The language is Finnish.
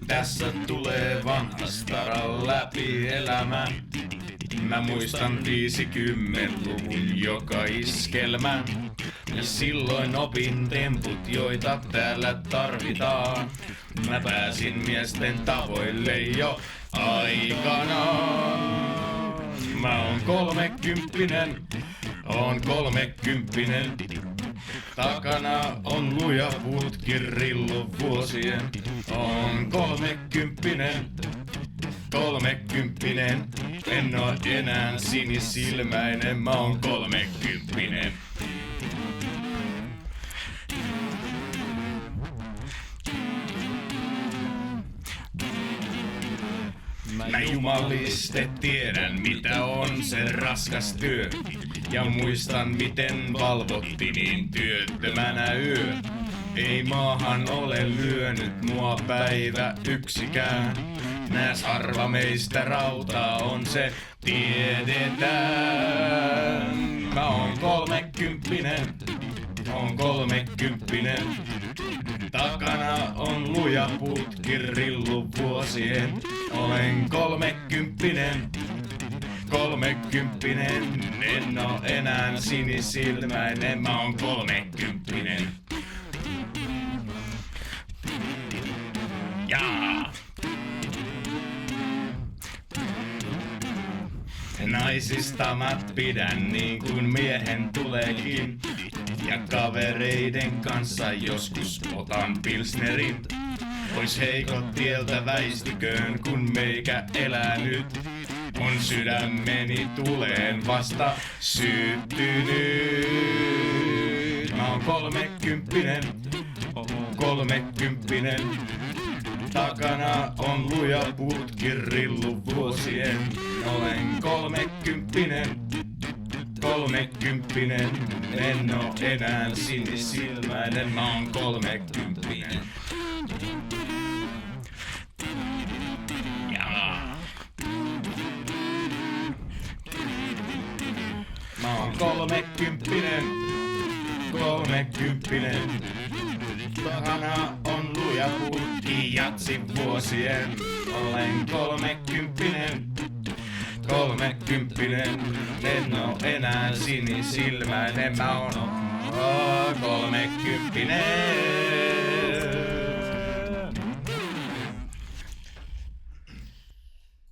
Tässä tulee vanhasta läpi elämä. Mä muistan 50-luvun joka iskelmä. Ja silloin opin temput, joita täällä tarvitaan. Mä pääsin miesten tavoille jo aikanaan. Mä oon 30, takana on luja putki rillu vuosien. Oon 30, en oo enää sinisilmäinen, mä oon 30. Mä jumaliste tiedän mitä on se raskas työ. Ja muistan miten valvotti niin työttömänä yö. Ei maahan ole lyönyt mua päivä yksikään. Nääs harva meistä rautaa on se tiedetään. Mä oon 30, takana on luja putki rillu vuosien. Olen 30, en oo enää sinisilmäinen, mä oon 30. Jaa! Naisista mä pidän niin kuin miehen tuleekin. Ja kavereiden kanssa joskus otan pilsnerin. Pois heikot tieltä väistyköön kun meikä elää nyt. On sydämeni tuleen vasta syttynyt. Mä oon 30, takana on luja putki rillu vuosien. Olen 30, en oo enää sinisilmäinen, mä oon 30. Mä oon 30, takana on luja putki jatsi vuosien. Olen 30, en oo enää sinisilmäinen, mä oon 30.